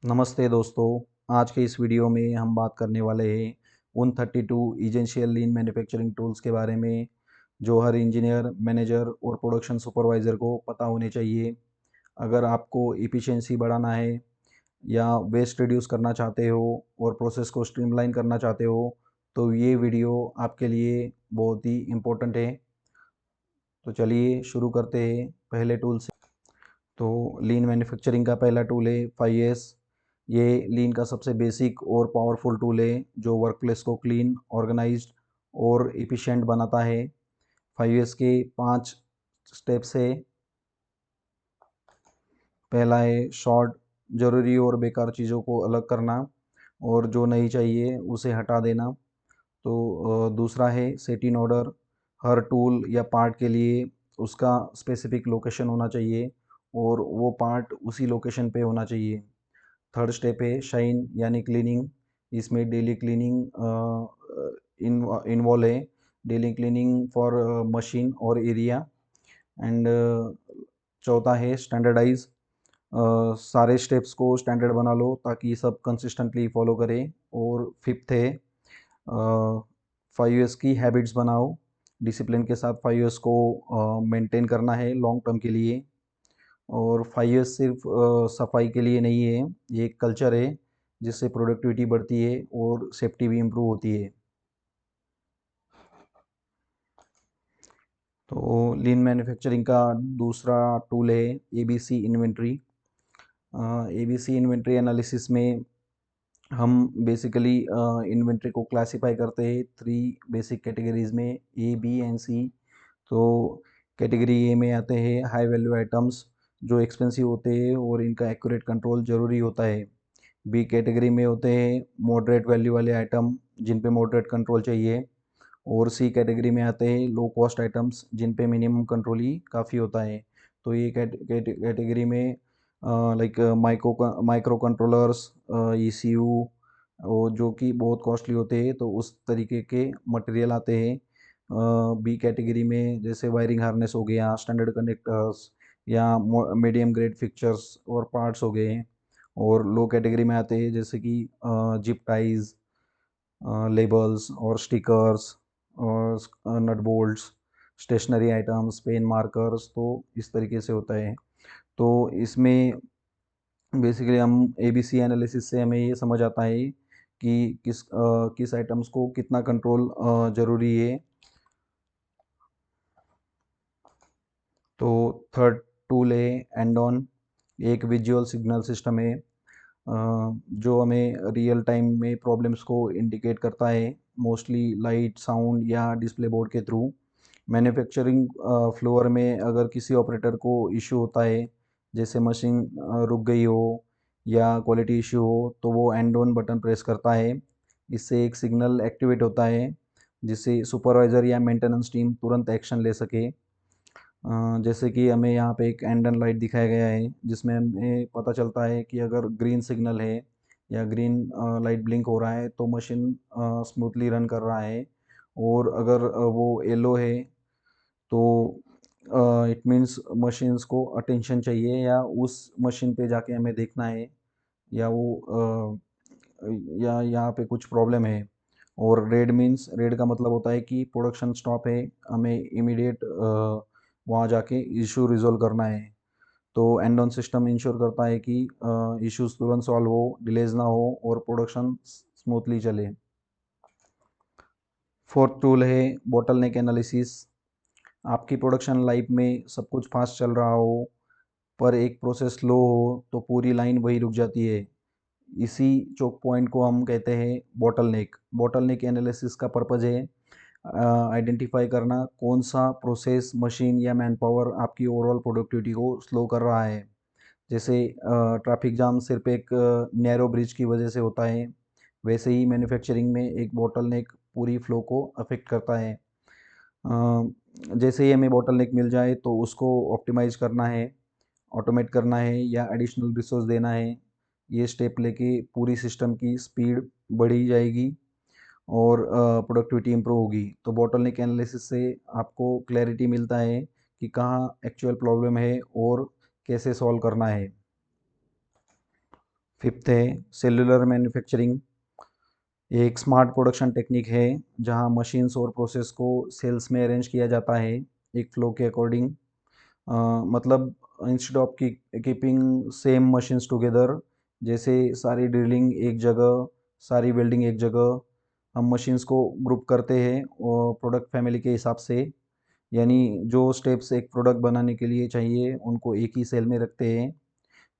नमस्ते दोस्तों। आज के इस वीडियो में हम बात करने वाले हैं उन 32 एजेंशियल लीन मैन्युफैक्चरिंग टूल्स के बारे में जो हर इंजीनियर, मैनेजर और प्रोडक्शन सुपरवाइज़र को पता होने चाहिए। अगर आपको एफिशिएंसी बढ़ाना है या वेस्ट रिड्यूस करना चाहते हो और प्रोसेस को स्ट्रीमलाइन करना चाहते हो तो ये वीडियो आपके लिए बहुत ही इम्पोर्टेंट है। तो चलिए शुरू करते हैं पहले टूल से। तो लीन मैन्युफैक्चरिंग का पहला टूल है 5S। ये लीन का सबसे बेसिक और पावरफुल टूल है जो वर्कप्लेस को क्लीन, ऑर्गेनाइज्ड और एफिशिएंट बनाता है। 5S के 5 स्टेप्स है। पहला है शॉर्ट, ज़रूरी और बेकार चीज़ों को अलग करना और जो नहीं चाहिए उसे हटा देना। तो दूसरा है set in order. Her tool या पार्ट के लिए उसका स्पेसिफिक लोकेशन होना चाहिए और वो पार्ट उसी लोकेशन पे होना चाहिए। थर्ड स्टेप है शाइन यानी क्लीनिंग। इसमें डेली क्लीनिंग इन्वॉल्व है। डेली क्लीनिंग फॉर मशीन और एरिया। एंड चौथा है स्टैंडर्डाइज। सारे स्टेप्स को स्टैंडर्ड बना लो ताकि सब कंसिस्टेंटली फॉलो करें। और फिफ्थ है 5S की हैबिट्स बनाओ। डिसिप्लिन के साथ 5S को मेंटेन करना है लॉन्ग टर्म के लिए। और 5S सिर्फ सफाई के लिए नहीं है, ये एक कल्चर है जिससे प्रोडक्टिविटी बढ़ती है और सेफ्टी भी इम्प्रूव होती है। तो लीन मैन्युफैक्चरिंग का दूसरा टूल है ABC inventory. ABC inventory analysis में हम बेसिकली इन्वेंट्री को क्लासिफाई करते हैं 3 बेसिक कैटेगरीज में, A, B एंड C। तो कैटेगरी ए में आते हैं हाई वैल्यू आइटम्स जो एक्सपेंसिव होते हैं और इनका एक्यूरेट कंट्रोल ज़रूरी होता है। बी कैटेगरी में होते हैं मॉडरेट वैल्यू वाले आइटम जिन पे मॉडरेट कंट्रोल चाहिए। और सी कैटेगरी में आते हैं लो कॉस्ट आइटम्स जिन पे मिनिमम कंट्रोल ही काफ़ी होता है। तो ये कैटेगरी में लाइक माइक्रो कंट्रोलर्स, ECU और जो कि बहुत कॉस्टली होते हैं तो उस तरीके के मटेरियल आते हैं। बी कैटेगरी में जैसे वायरिंग हार्नेस हो गया, स्टैंडर्ड कनेक्टर्स या मीडियम ग्रेड फिक्चर्स और पार्ट्स हो गए। और लो कैटेगरी में आते हैं जैसे कि जिप टाइज, लेबल्स और स्टिकर्स और nut bolts, stationery items, pen markers. तो इस तरीके से होता है। तो इसमें बेसिकली हम ABC एनालिसिस से हमें ये समझ आता है कि किस आइटम्स को कितना कंट्रोल ज़रूरी है। तो थर्ड टूल है एंड ऑन। एक विजुअल सिग्नल सिस्टम है जो हमें रियल टाइम में प्रॉब्लम्स को इंडिकेट करता है, मोस्टली लाइट, साउंड या डिस्प्ले बोर्ड के थ्रू। मैन्युफैक्चरिंग फ्लोर में अगर किसी ऑपरेटर को इशू होता है, जैसे मशीन रुक गई हो या क्वालिटी इशू हो, तो वो एंड ऑन बटन प्रेस करता है। इससे एक सिग्नल एक्टिवेट होता है जिससे सुपरवाइज़र या मेंटेनेंस टीम तुरंत एक्शन ले सके। जैसे कि हमें यहाँ पे एक एंड ऑन लाइट दिखाया गया है जिसमें हमें पता चलता है कि अगर ग्रीन सिग्नल है या ग्रीन लाइट ब्लिंक हो रहा है तो मशीन स्मूथली रन कर रहा है। और अगर वो येलो है तो इट मीन्स मशीन्स को अटेंशन चाहिए या उस मशीन पे जाके हमें देखना है या वो या यहाँ पे कुछ प्रॉब्लम है। और रेड मीन्स, रेड का मतलब होता है कि प्रोडक्शन स्टॉप है, हमें इमीडिएट वहाँ जाके इशू रिजॉल्व करना है। तो एंड ऑन सिस्टम इंश्योर करता है कि इश्यूज तुरंत सॉल्व हो, डिलेज ना हो और प्रोडक्शन स्मूथली चले। फोर्थ टूल है बॉटल नेक एनालिसिस। आपकी प्रोडक्शन लाइफ में सब कुछ फास्ट चल रहा हो पर एक प्रोसेस स्लो हो तो पूरी लाइन वही रुक जाती है। इसी चोक पॉइंट को हम कहते हैं बॉटल नेक। बॉटल नेक एनालिसिस का पर्पज़ है आइडेंटिफाई करना कौन सा प्रोसेस, मशीन या मैन पावर आपकी ओवरऑल प्रोडक्टिविटी को स्लो कर रहा है। जैसे ट्रैफिक जाम सिर्फ एक नैरो ब्रिज की वजह से होता है, वैसे ही मैन्युफैक्चरिंग में एक बॉटल नेक पूरी फ्लो को अफेक्ट करता है। जैसे ही हमें बॉटल नेक मिल जाए तो उसको ऑप्टिमाइज़ करना है, ऑटोमेट करना है या एडिशनल रिसोर्स देना है। ये स्टेप लेके पूरी सिस्टम की स्पीड बढ़ी जाएगी और प्रोडक्टिविटी इम्प्रूव होगी। तो बॉटलनेक एनालिसिस से आपको क्लैरिटी मिलता है कि कहाँ एक्चुअल प्रॉब्लम है और कैसे सॉल्व करना है। फिफ्थ है सेल्युलर मैन्युफैक्चरिंग। एक स्मार्ट प्रोडक्शन टेक्निक है जहां मशीन्स और प्रोसेस को सेल्स में अरेंज किया जाता है एक फ्लो के अकॉर्डिंग। मतलब instead of keeping same machines together, जैसे सारी ड्रिलिंग एक जगह, सारी वेल्डिंग एक जगह, हम मशीन्स को ग्रुप करते हैं और प्रोडक्ट फैमिली के हिसाब से, यानी जो स्टेप्स एक प्रोडक्ट बनाने के लिए चाहिए उनको एक ही सेल में रखते हैं।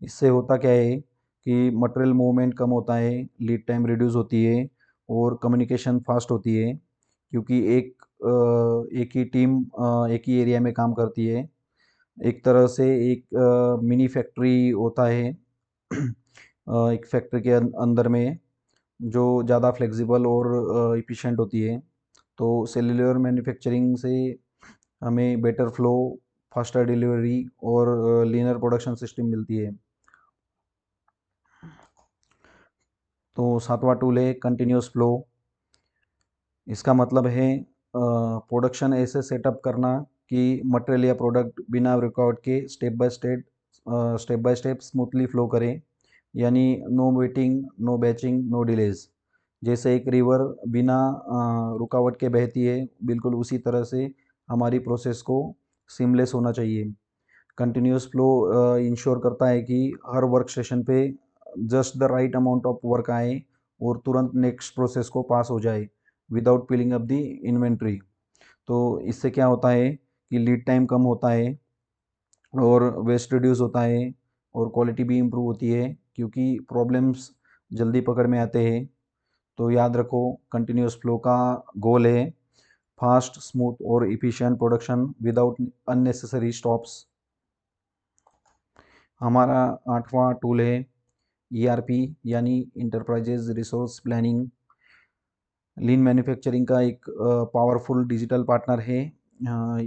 इससे होता क्या है कि मटेरियल मूवमेंट कम होता है, लीड टाइम रिड्यूस होती है और कम्युनिकेशन फास्ट होती है, क्योंकि एक ही टीम एक ही एरिया में काम करती है। एक तरह से एक मिनी फैक्ट्री होता है एक फैक्ट्री के अंदर में, जो ज़्यादा फ्लेक्सिबल और इफ़िशिएंट होती है। तो सेल्युलर मैन्युफैक्चरिंग से हमें बेटर फ्लो, फास्टर डिलीवरी और लीनर प्रोडक्शन सिस्टम मिलती है। तो सातवां टूल है कंटिन्यूस फ्लो। इसका मतलब है प्रोडक्शन ऐसे सेटअप करना कि मटेरियल या प्रोडक्ट बिना रुकावट के step by step smoothly flow करें, यानी no waiting, no batching, no delays. जैसे एक रिवर बिना रुकावट के बहती है, बिल्कुल उसी तरह से हमारी प्रोसेस को सीमलेस होना चाहिए। कंटिन्यूस फ्लो इंश्योर करता है कि हर वर्क स्टेशन पे just the right amount of work आए और तुरंत नेक्स्ट प्रोसेस को पास हो जाए विदाउट पिलिंग अप द इन्वेंट्री। तो इससे क्या होता है कि लीड टाइम कम होता है और वेस्ट रिड्यूस होता है और क्वालिटी भी इम्प्रूव होती है, क्योंकि प्रॉब्लम्स जल्दी पकड़ में आते हैं। तो याद रखो, कंटिन्यूस फ्लो का गोल है फास्ट, स्मूथ और efficient production without unnecessary stops. हमारा आठवां टूल है ईआरपी, यानी इंटरप्राइजेज रिसोर्स प्लानिंग। लीन मैन्युफैक्चरिंग का एक पावरफुल डिजिटल पार्टनर है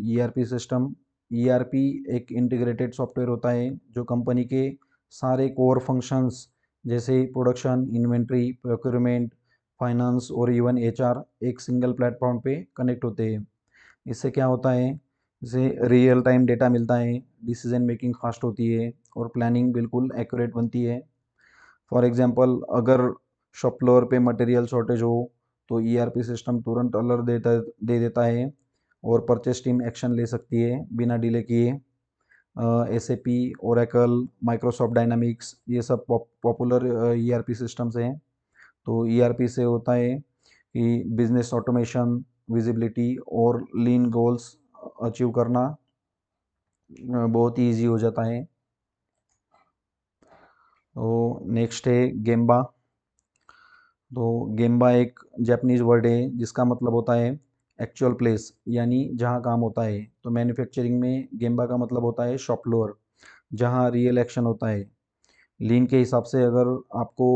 ईआरपी सिस्टम। ईआरपी एक इंटीग्रेटेड सॉफ्टवेयर होता है जो कंपनी के सारे कोर फंक्शंस जैसे प्रोडक्शन, इन्वेंट्री, प्रोक्योरमेंट, फाइनेंस और इवन एचआर एक सिंगल प्लेटफॉर्म पे कनेक्ट होते हैं। इससे क्या होता है, जैसे रियल टाइम डेटा मिलता है, डिसीजन मेकिंग फास्ट होती है और प्लानिंग बिल्कुल एक्यूरेट बनती है। फॉर एग्जांपल, अगर शॉप फ्लोर पे मटेरियल शॉर्टेज हो तो ईआरपी सिस्टम तुरंत अलर्ट दे देता है और परचेस टीम एक्शन ले सकती है बिना डिले किए। एसएपी, ओरेकल, माइक्रोसॉफ्ट डायनामिक्स, ये सब पॉपुलर ईआरपी सिस्टम्स हैं। तो ईआरपी से होता है कि बिजनेस ऑटोमेशन, विजिबिलिटी और लीन गोल्स अचीव करना बहुत ही ईजी हो जाता है। तो नेक्स्ट है गेम्बा। तो गेम्बा एक जापानीज वर्ड है जिसका मतलब होता है एक्चुअल प्लेस, यानी जहाँ काम होता है। तो मैन्युफैक्चरिंग में गेम्बा का मतलब होता है शॉप फ्लोर, जहाँ रियल एक्शन होता है। लीन के हिसाब से अगर आपको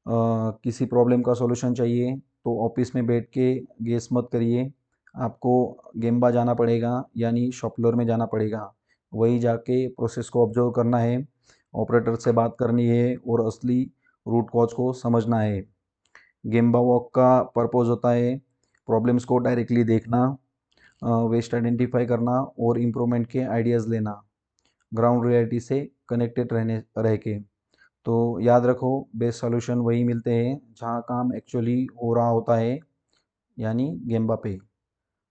किसी प्रॉब्लम का सॉल्यूशन चाहिए तो ऑफिस में बैठ के गेस मत करिए, आपको गेम्बा जाना पड़ेगा, यानी शॉप फ्लोर में जाना पड़ेगा। वही जाके प्रोसेस को ऑब्जर्व करना है, ऑपरेटर से बात करनी है और असली रूट कॉज को समझना है। गेम्बा वॉक का पर्पस होता है प्रॉब्लम्स को डायरेक्टली देखना, वेस्ट आइडेंटिफाई करना और इम्प्रूवमेंट के आइडियाज़ लेना, ग्राउंड रियलिटी से कनेक्टेड रह के। तो याद रखो, बेस्ट सॉल्यूशन वही मिलते हैं जहाँ काम एक्चुअली हो रहा होता है, यानी गेम्बा पे।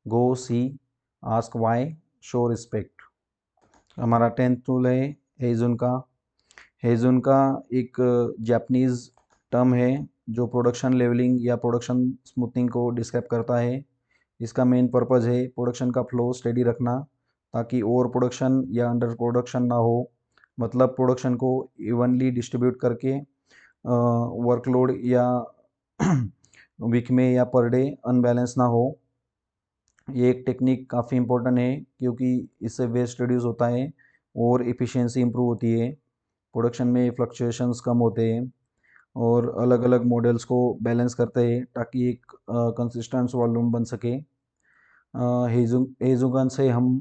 गो सी, आस्क वाई, शो रिस्पेक्ट। हमारा 10th टूल है हेजुन का। हेजुन का एक जापानीज टर्म है जो प्रोडक्शन लेवलिंग या प्रोडक्शन स्मूथनिंग को डिस्क्राइब करता है। इसका मेन पर्पज़ है प्रोडक्शन का फ्लो स्टेडी रखना, ताकि ओवर प्रोडक्शन या अंडर प्रोडक्शन ना हो। मतलब प्रोडक्शन को इवनली डिस्ट्रीब्यूट करके वर्कलोड या वीक में या पर डे अनबैलेंस ना हो। ये एक टेक्निक काफ़ी इम्पोर्टेंट है क्योंकि इससे वेस्ट रिड्यूस होता है और इफ़िशियंसी इंप्रूव होती है। प्रोडक्शन में फ्लक्चुएशंस कम होते हैं और अलग अलग मॉडल्स को बैलेंस करते हैं ताकि एक कंसिस्टेंट वॉल्यूम बन सके। हेजुगन से हम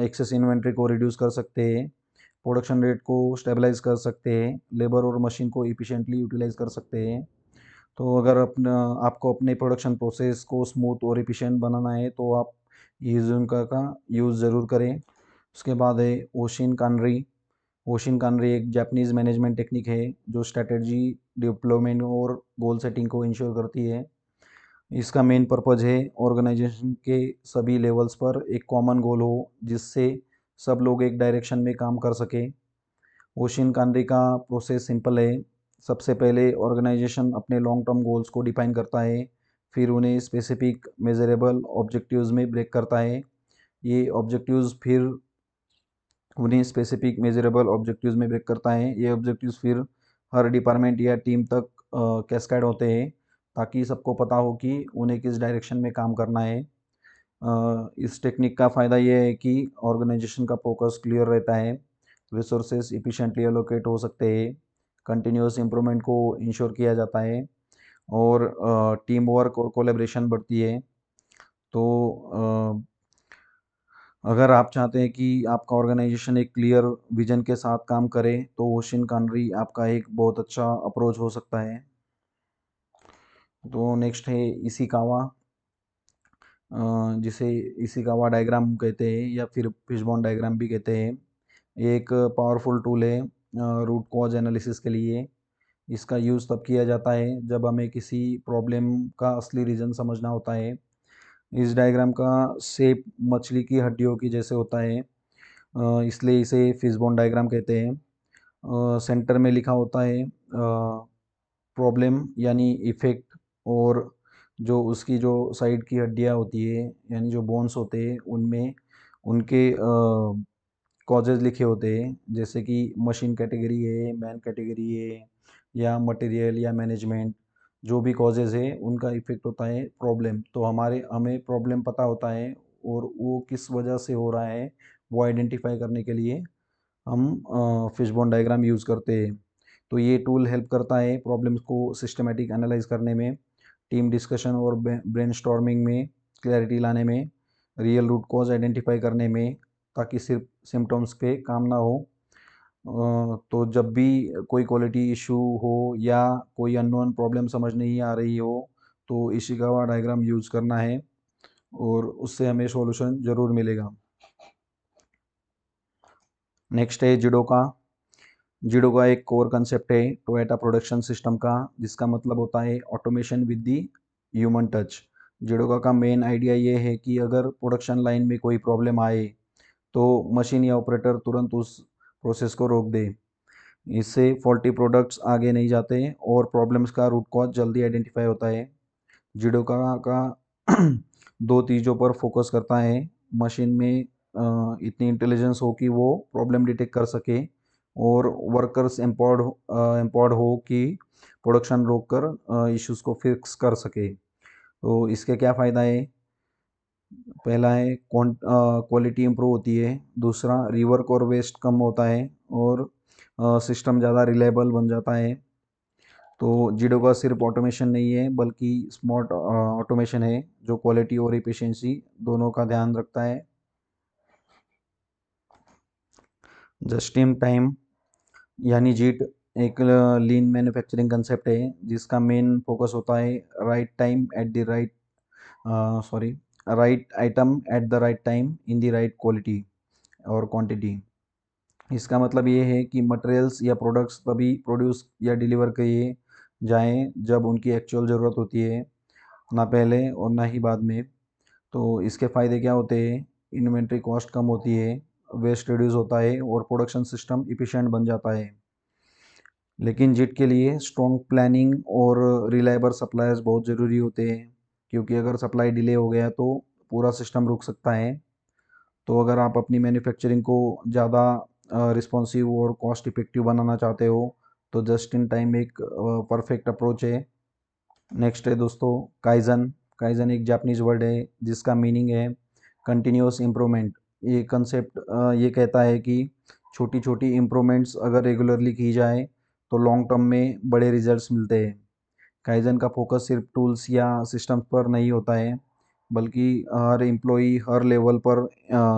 एक्सेस इन्वेंट्री को रिड्यूस कर सकते हैं, प्रोडक्शन रेट को स्टेबलाइज कर सकते हैं, लेबर और मशीन को इफ़िशिएंटली यूटिलाइज कर सकते हैं। तो अगर आपको अपने प्रोडक्शन प्रोसेस को स्मूथ और एफिशिएंट बनाना है तो आप हेजुका का यूज़ ज़रूर करें। उसके बाद है ओशिन कानरी। होशिन कानरी एक जापानीज़ मैनेजमेंट टेक्निक है जो स्ट्रैटेजी डिप्लॉयमेंट और गोल सेटिंग को इंश्योर करती है। इसका मेन पर्पज़ है ऑर्गेनाइजेशन के सभी लेवल्स पर एक कॉमन गोल हो जिससे सब लोग एक डायरेक्शन में काम कर सके। होशिन कानरी का प्रोसेस सिंपल है। सबसे पहले ऑर्गेनाइजेशन अपने लॉन्ग टर्म गोल्स को डिफाइन करता है, फिर उन्हें स्पेसिफिक मेजरेबल ऑब्जेक्टिव्स में ब्रेक करता है। ये ऑब्जेक्टिव्स फिर उन्हें स्पेसिफिक मेजरेबल ऑब्जेक्टिव्स में ब्रेक करता है। ये ऑब्जेक्टिव्स फिर हर डिपार्टमेंट या टीम तक कैस्केड होते हैं ताकि सबको पता हो कि उन्हें किस डायरेक्शन में काम करना है। इस टेक्निक का फ़ायदा ये है कि ऑर्गेनाइजेशन का फोकस क्लियर रहता है, रिसोर्सेज इफ़िशिएंटली एलोकेट हो सकते हैं, कंटिन्यूस इम्प्रूवमेंट को इंश्योर किया जाता है और टीम वर्क और कोलैबोरेशन बढ़ती है। तो अगर आप चाहते हैं कि आपका ऑर्गेनाइजेशन एक क्लियर विजन के साथ काम करे तो होशिन कानरी आपका एक बहुत अच्छा अप्रोच हो सकता है। तो नेक्स्ट है इशिकावा, जिसे इशिकावा डायग्राम कहते हैं या फिर फिशबोन डायग्राम भी कहते हैं। ये एक पावरफुल टूल है रूट कॉज एनालिसिस के लिए। इसका यूज़ तब किया जाता है जब हमें किसी प्रॉब्लम का असली रीज़न समझना होता है। इस डायग्राम का शेप मछली की हड्डियों की जैसे होता है, इसलिए इसे फिशबोन डायग्राम कहते हैं। सेंटर में लिखा होता है प्रॉब्लम यानी इफ़ेक्ट, और जो उसकी जो साइड की हड्डियाँ होती है यानी जो बोन्स होते हैं उनमें उनके कॉजेज़ लिखे होते हैं, जैसे कि मशीन कैटेगरी है, मैन कैटेगरी है या मटेरियल या मैनेजमेंट। जो भी कॉजेज़ है उनका इफ़ेक्ट होता है प्रॉब्लम। तो हमें प्रॉब्लम पता होता है और वो किस वजह से हो रहा है वो आइडेंटिफाई करने के लिए हम फिशबोन डायग्राम यूज़ करते हैं। तो ये टूल हेल्प करता है प्रॉब्लम्स को सिस्टमैटिक एनालाइज करने में, टीम डिस्कशन और ब्रेनस्टॉर्मिंग में क्लैरिटी लाने में, रियल रूट कॉज आइडेंटिफाई करने में, ताकि सिर्फ सिम्टम्स पे काम ना हो। तो जब भी कोई क्वालिटी इशू हो या कोई अननोन प्रॉब्लम समझ नहीं आ रही हो तो इशिकावा डायग्राम यूज़ करना है और उससे हमें सॉल्यूशन ज़रूर मिलेगा। नेक्स्ट है जिडोका। जिडोका एक कोर कंसेप्ट है टोयोटा प्रोडक्शन सिस्टम का, जिसका मतलब होता है automation with the human touch. Jidoka का मेन आइडिया ये है कि अगर प्रोडक्शन लाइन में कोई प्रॉब्लम आए तो मशीन या ऑपरेटर तुरंत उस प्रोसेस को रोक दे। इससे फॉल्टी प्रोडक्ट्स आगे नहीं जाते और प्रॉब्लम्स का रूट कॉज जल्दी आइडेंटिफाई होता है। जिडोका का दो चीज़ों पर फोकस करता है। मशीन में इतनी इंटेलिजेंस हो कि वो प्रॉब्लम डिटेक्ट कर सके और वर्कर्स एम्पावर्ड हो कि प्रोडक्शन रोक कर इश्यूज़ को फिक्स कर सके। तो इसके क्या फ़ायदा है? पहला है क्वालिटी इंप्रूव होती है, दूसरा रिवर्क और वेस्ट कम होता है और सिस्टम ज़्यादा रिलायबल बन जाता है। तो जिडो का सिर्फ ऑटोमेशन नहीं है बल्कि स्मार्ट ऑटोमेशन है जो क्वालिटी और एफिशिएंसी दोनों का ध्यान रखता है। जस्ट इन टाइम यानी जीट एक लीन मैन्युफैक्चरिंग कंसेप्ट है जिसका मेन फोकस होता है right time at the right sorry right item at the right time in the right quality और क्वांटिटी। इसका मतलब ये है कि मटेरियल्स या प्रोडक्ट्स तभी प्रोड्यूस या डिलीवर किए जाएं जब उनकी एक्चुअल ज़रूरत होती है, ना पहले और ना ही बाद में। तो इसके फ़ायदे क्या होते हैं? इन्वेंट्री कॉस्ट कम होती है, वेस्ट रिड्यूस होता है और प्रोडक्शन सिस्टम इफ़िशिएंट बन जाता है। लेकिन जिट के लिए स्ट्रॉन्ग प्लानिंग और रिलायबल सप्लायर्स बहुत ज़रूरी होते हैं, क्योंकि अगर सप्लाई डिले हो गया तो पूरा सिस्टम रुक सकता है। तो अगर आप अपनी मैन्युफैक्चरिंग को ज़्यादा रिस्पॉन्सिव और कॉस्ट इफ़ेक्टिव बनाना चाहते हो तो जस्ट इन टाइम एक परफेक्ट अप्रोच है। नेक्स्ट है दोस्तों काइजन। काइजन एक जापानीज वर्ड है जिसका मीनिंग है कंटिन्यूस इम्प्रूवमेंट। ये कंसेप्ट ये कहता है कि छोटी छोटी इम्प्रूवमेंट्स अगर रेगुलरली की जाए तो लॉन्ग टर्म में बड़े रिजल्ट्स मिलते हैं। काइजन का फोकस सिर्फ टूल्स या सिस्टम्स पर नहीं होता है बल्कि हर एम्प्लॉई हर लेवल पर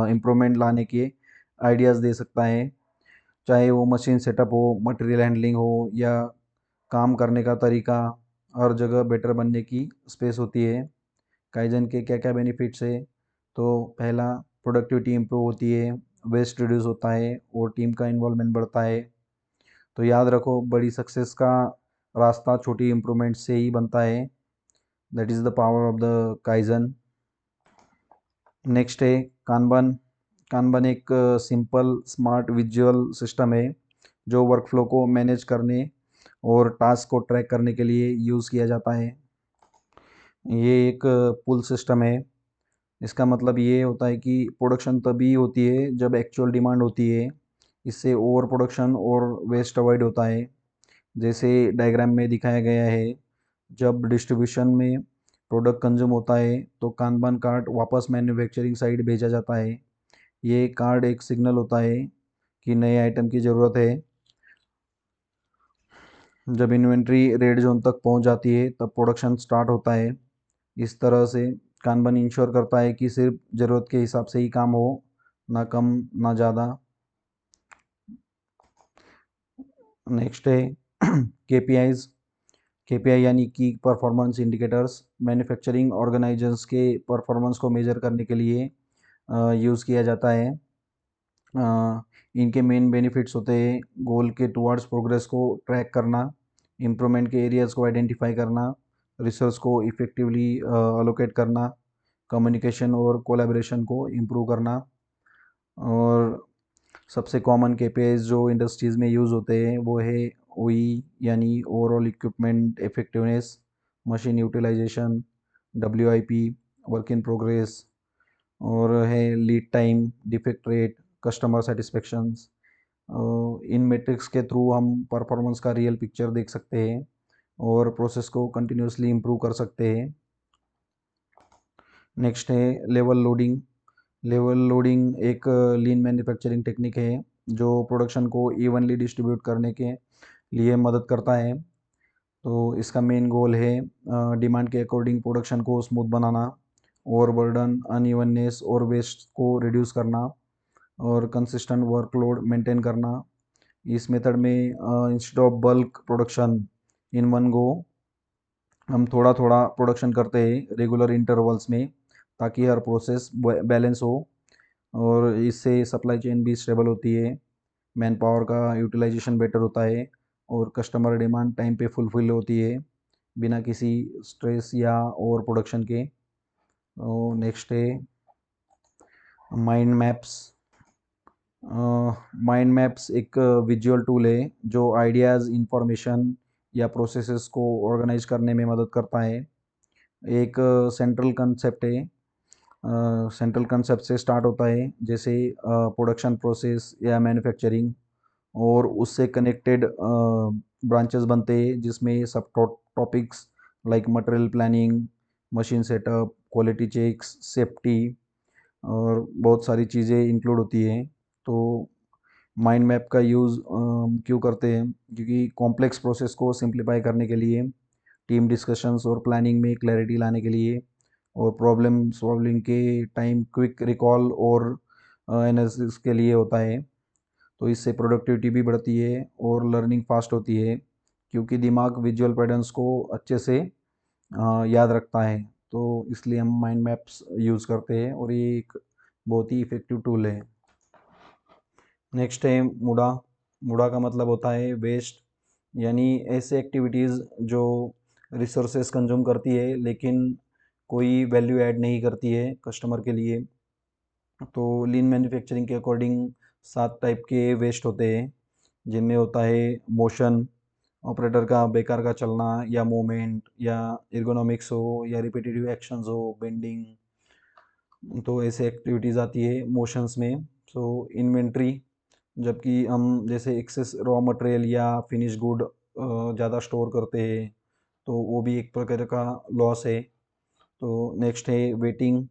इम्प्रूवमेंट लाने के आइडियाज़ दे सकता है, चाहे वो मशीन सेटअप हो, मटेरियल हैंडलिंग हो या काम करने का तरीका। हर जगह बेटर बनने की स्पेस होती है। काइजन के क्या क्या बेनिफिट्स है? तो पहला, प्रोडक्टिविटी इम्प्रूव होती है, वेस्ट रिड्यूस होता है और टीम का इन्वॉल्वमेंट बढ़ता है। तो याद रखो, बड़ी सक्सेस का रास्ता छोटी इम्प्रूवमेंट से ही बनता है। That is the power of the kaizen. Next है कानबन। कानबन एक सिंपल स्मार्ट विजुअल सिस्टम है जो वर्कफ्लो को मैनेज करने और टास्क को ट्रैक करने के लिए यूज़ किया जाता है। ये एक पुल सिस्टम है। इसका मतलब ये होता है कि प्रोडक्शन तभी होती है जब एक्चुअल डिमांड होती है। इससे ओवर प्रोडक्शन और वेस्ट अवॉइड होता है। जैसे डायग्राम में दिखाया गया है, जब डिस्ट्रीब्यूशन में प्रोडक्ट कंज्यूम होता है तो कानबान कार्ड वापस मैन्युफैक्चरिंग साइट भेजा जाता है। ये कार्ड एक सिग्नल होता है कि नए आइटम की ज़रूरत है। जब इन्वेंट्री रेड जोन तक पहुंच जाती है तब प्रोडक्शन स्टार्ट होता है। इस तरह से कानबान इंश्योर करता है कि सिर्फ ज़रूरत के हिसाब से ही काम हो, ना कम ना ज़्यादा। नेक्स्ट है केपीआईज। केपीआई यानी की परफॉर्मेंस इंडिकेटर्स मैन्युफैक्चरिंग ऑर्गेनाइजेशंस के परफॉर्मेंस को मेजर करने के लिए यूज़ किया जाता है। इनके मेन बेनिफिट्स होते हैं गोल के टुवर्ड्स प्रोग्रेस को ट्रैक करना, इम्प्रूवमेंट के एरियाज़ को आइडेंटिफाई करना, रिसोर्स को इफ़ेक्टिवली अलोकेट करना, कम्युनिकेशन और कोलैबोरेशन को इम्प्रूव करना। और सबसे कॉमन केपीआईज जो इंडस्ट्रीज़ में यूज़ होते हैं वो है ओई यानी overall equipment effectiveness, machine utilization, WIP work in progress, और है lead time, defect rate, customer satisfactions. इन मेट्रिक्स के थ्रू हम परफॉर्मेंस का रियल पिक्चर देख सकते हैं और प्रोसेस को कंटिन्यूसली इम्प्रूव कर सकते हैं। नेक्स्ट है लेवल लोडिंग। लेवल लोडिंग एक लीन मैन्युफैक्चरिंग टेक्निक है जो प्रोडक्शन को इवनली डिस्ट्रीब्यूट करने के लिए मदद करता है। तो इसका मेन गोल है डिमांड के अकॉर्डिंग प्रोडक्शन को स्मूथ बनाना, ओवर बर्डन, अनइवननेस और वेस्ट को रिड्यूस करना और कंसिस्टेंट वर्कलोड मेंटेन करना। इस मेथड में instead of bulk production in one go, हम थोड़ा थोड़ा प्रोडक्शन करते हैं रेगुलर इंटरवल्स में ताकि हर प्रोसेस बैलेंस हो। और इससे सप्लाई चेन भी स्टेबल होती है, मैन पावर का यूटिलाइजेशन बेटर होता है और कस्टमर डिमांड टाइम पे फुलफिल होती है बिना किसी स्ट्रेस या ओवर प्रोडक्शन के। नेक्स्ट है माइंड मैप्स। माइंड मैप्स एक विजुअल टूल है जो आइडियाज़, इंफॉर्मेशन या प्रोसेसेस को ऑर्गेनाइज करने में मदद करता है। एक सेंट्रल कंसेप्ट है, सेंट्रल कंसेप्ट से स्टार्ट होता है जैसे प्रोडक्शन प्रोसेस या मैन्युफैक्चरिंग, और उससे कनेक्टेड ब्रांचेस बनते हैं जिसमें सब topics like material planning, machine setup, quality checks, safety और बहुत सारी चीज़ें इंक्लूड होती हैं। तो माइंड मैप का यूज़ क्यों करते हैं? क्योंकि कॉम्प्लेक्स प्रोसेस को सिंप्लीफाई करने के लिए, टीम डिस्कशंस और प्लानिंग में क्लैरिटी लाने के लिए, और प्रॉब्लम सॉल्विंग के टाइम क्विक रिकॉल और एनालिसिस के लिए होता है। तो इससे प्रोडक्टिविटी भी बढ़ती है और लर्निंग फास्ट होती है क्योंकि दिमाग विजुअल पैटर्न्स को अच्छे से याद रखता है। तो इसलिए हम माइंड मैप्स यूज़ करते हैं और ये एक बहुत ही इफ़ेक्टिव टूल है। नेक्स्ट है मुडा। मुडा का मतलब होता है वेस्ट, यानी ऐसे एक्टिविटीज़ जो रिसोर्सेस कंज्यूम करती है लेकिन कोई वैल्यू ऐड नहीं करती है कस्टमर के लिए। तो लीन मैन्युफैक्चरिंग के अकॉर्डिंग 7 टाइप के वेस्ट होते हैं जिनमें होता है मोशन, ऑपरेटर का बेकार का चलना या मूवमेंट या एर्गोनॉमिक्स हो या रिपीटेटिव एक्शंस हो, बेंडिंग। तो ऐसे एक्टिविटीज़ आती है मोशंस में। सो इन्वेंट्री, जबकि हम जैसे एक्सेस रॉ मटेरियल या फिनिश गुड ज़्यादा स्टोर करते हैं तो वो भी एक प्रकार का लॉस है। तो नेक्स्ट है वेटिंग,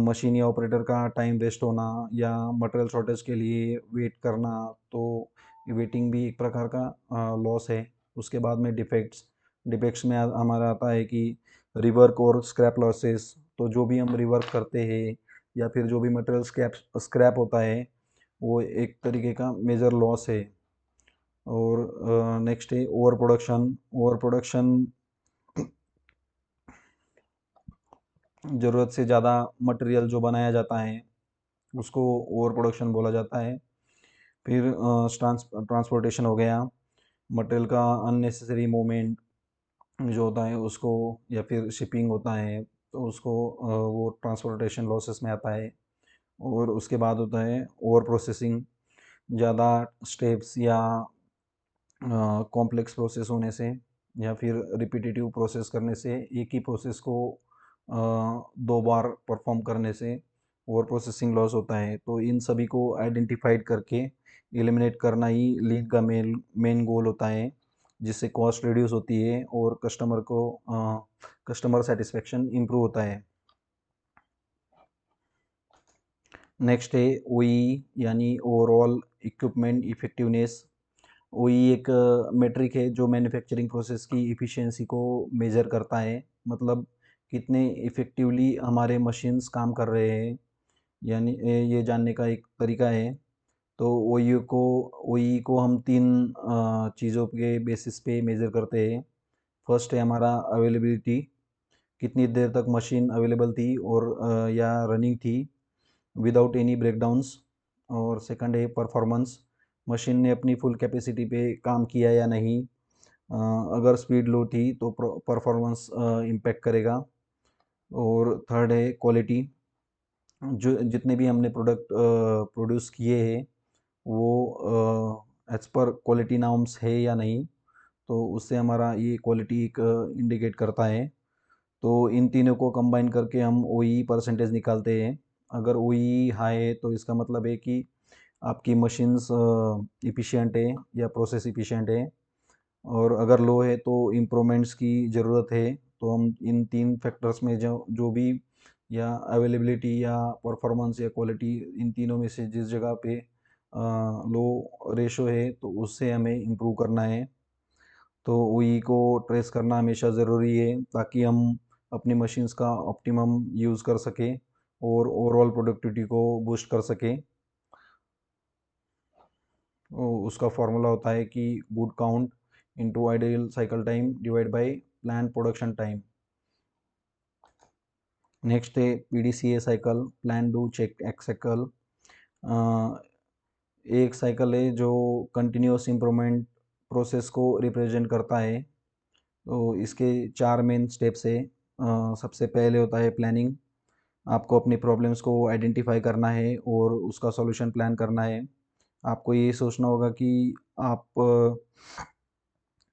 मशीन या ऑपरेटर का टाइम वेस्ट होना या मटेरियल शॉर्टेज के लिए वेट करना, तो वेटिंग भी एक प्रकार का लॉस है। उसके बाद में डिफेक्ट्स, डिफेक्ट्स में हमारा आता है कि रिवर्क और स्क्रैप लॉसेस। तो जो भी हम रिवर्क करते हैं या फिर जो भी मटेरियल स्क्रैप स्क्रैप होता है वो एक तरीके का मेजर लॉस है। और नेक्स्ट है ओवर प्रोडक्शन। ओवर प्रोडक्शन ज़रूरत से ज़्यादा मटेरियल जो बनाया जाता है उसको ओवर प्रोडक्शन बोला जाता है। फिर ट्रांसपोर्टेशन हो गया, मटेरियल का अननेसेसरी मूवमेंट जो होता है उसको, या फिर शिपिंग होता है तो उसको वो ट्रांसपोर्टेशन लॉसेस में आता है। और उसके बाद होता है ओवर प्रोसेसिंग, ज़्यादा स्टेप्स या कॉम्प्लेक्स प्रोसेस होने से, या फिर रिपीटेटिव प्रोसेस करने से, एक ही प्रोसेस को दो बार परफॉर्म करने से ओवर प्रोसेसिंग लॉस होता है। तो इन सभी को आइडेंटिफाइड करके एलिमिनेट करना ही लीन का मेन गोल होता है, जिससे कॉस्ट रिड्यूस होती है और कस्टमर सेटिस्फेक्शन इम्प्रूव होता है। नेक्स्ट है ओई, यानी ओवरऑल इक्विपमेंट इफेक्टिवनेस। ओई एक मेट्रिक है जो मैन्युफैक्चरिंग प्रोसेस की इफ़िशियंसी को मेज़र करता है, मतलब कितने इफ़ेक्टिवली हमारे मशीन्स काम कर रहे हैं, यानी ये जानने का एक तरीका है। तो ओई को हम तीन चीज़ों के बेसिस पे मेज़र करते हैं। फर्स्ट है हमारा अवेलेबिलिटी, कितनी देर तक मशीन अवेलेबल थी और या रनिंग थी विदाउट एनी ब्रेकडाउन्स। और सेकंड है परफॉर्मेंस, मशीन ने अपनी फुल कैपेसिटी पे काम किया या नहीं। अगर स्पीड लो थी तो परफॉर्मेंस इम्पेक्ट करेगा। और थर्ड है क्वालिटी, जो जितने भी हमने प्रोडक्ट प्रोड्यूस किए हैं वो एज पर क्वालिटी नॉर्म्स है या नहीं, तो उससे हमारा ये क्वालिटी एक इंडिकेट करता है। तो इन तीनों को कंबाइन करके हम ओई परसेंटेज निकालते हैं। अगर ओई हाई है तो इसका मतलब है कि आपकी मशीन्स इफ़िशिएंट है या प्रोसेस इफ़िशिएंट है, और अगर लो है तो इम्प्रूवमेंट्स की ज़रूरत है। तो हम इन तीन फैक्टर्स में जो जो भी, या अवेलेबिलिटी या परफॉर्मेंस या क्वालिटी, इन तीनों में से जिस जगह पे लो रेशो है तो उससे हमें इम्प्रूव करना है। तो वही को ट्रेस करना हमेशा ज़रूरी है ताकि हम अपनी मशीन्स का ऑप्टिमम यूज़ कर सकें और ओवरऑल प्रोडक्टिविटी को बूस्ट कर सकें। उसका फॉर्मूला होता है कि good count into ideal cycle time divide by plan production time. Next है PDCA cycle, plan do check act cycle. एक साइकिल है जो कंटिन्यूस इम्प्रूवमेंट प्रोसेस को रिप्रेजेंट करता है। तो इसके चार मेन स्टेप्स है। सबसे पहले होता है प्लानिंग, आपको अपनी प्रॉब्लम्स को आइडेंटिफाई करना है और उसका सॉल्यूशन प्लान करना है। आपको ये सोचना होगा कि आप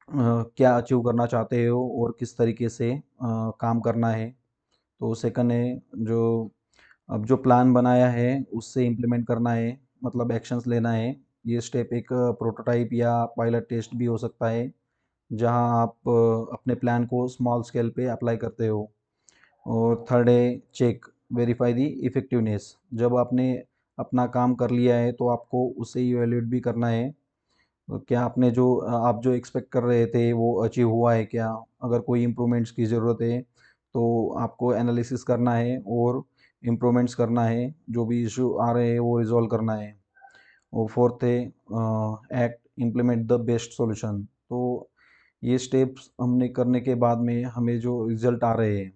क्या अचीव करना चाहते हो और किस तरीके से काम करना है। तो सेकंड है जो अब जो प्लान बनाया है उससे इम्प्लीमेंट करना है, मतलब एक्शंस लेना है। ये स्टेप एक प्रोटोटाइप या पायलट टेस्ट भी हो सकता है, जहां आप अपने प्लान को स्मॉल स्केल पे अप्लाई करते हो। और थर्ड है चेक, वेरीफाई दी इफ़ेक्टिवनेस, जब आपने अपना काम कर लिया है तो आपको उसे इवेल्यूएट भी करना है। तो क्या आपने जो आप जो एक्सपेक्ट कर रहे थे वो अचीव हुआ है क्या। अगर कोई इम्प्रूवमेंट्स की ज़रूरत है तो आपको एनालिसिस करना है और इम्प्रूवमेंट्स करना है, जो भी इशू आ रहे हैं वो रिजॉल्व करना है। और फोर्थ है act implement the best solution. तो ये स्टेप्स हमने करने के बाद में हमें जो रिज़ल्ट आ रहे हैं,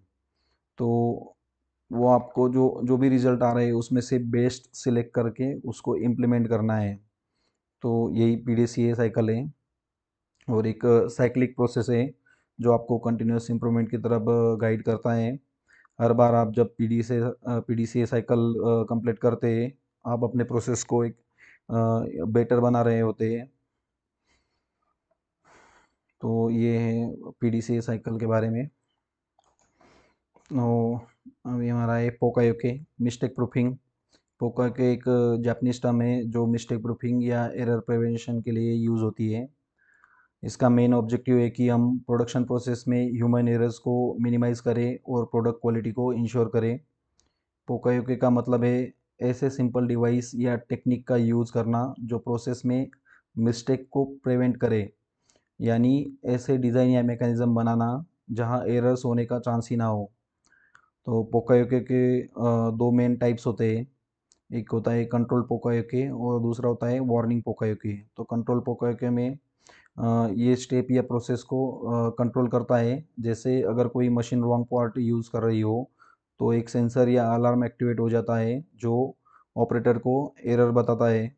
तो वो आपको जो जो भी रिज़ल्ट आ रहे हैं उसमें से बेस्ट सिलेक्ट करके उसको इम्प्लीमेंट करना है। तो यही पीडीसीए साइकिल है, और एक साइक्लिक प्रोसेस है जो आपको कंटिन्यूस इम्प्रूवमेंट की तरफ गाइड करता है। हर बार आप जब पीडीसीए साइकिल कंप्लीट करते हैं, आप अपने प्रोसेस को एक बेटर बना रहे होते हैं। तो ये है पीडीसीए साइकिल के बारे में। तो अभी हमारा है पोकायोके, मिस्टेक प्रूफिंग। पोकायोके एक जापानीज टर्म है जो मिस्टेक प्रूफिंग या एरर प्रिवेंशन के लिए यूज़ होती है। इसका मेन ऑब्जेक्टिव है कि हम प्रोडक्शन प्रोसेस में ह्यूमन एरर्स को मिनिमाइज़ करें और प्रोडक्ट क्वालिटी को इंश्योर करें। पोकायोके का मतलब है ऐसे सिंपल डिवाइस या टेक्निक का यूज़ करना जो प्रोसेस में मिस्टेक को प्रिवेंट करे, यानी ऐसे डिज़ाइन या मैकेनिज़्म बनाना जहां एरर्स होने का चांस ही ना हो। तो पोकायोके के दो मेन टाइप्स होते हैं, एक होता है कंट्रोल पोकायोके और दूसरा होता है वार्निंग पोकायोके। तो कंट्रोल पोकायोके में ये स्टेप या प्रोसेस को कंट्रोल करता है। जैसे अगर कोई मशीन रॉन्ग पार्ट यूज़ कर रही हो तो एक सेंसर या अलार्म एक्टिवेट हो जाता है जो ऑपरेटर को एरर बताता है।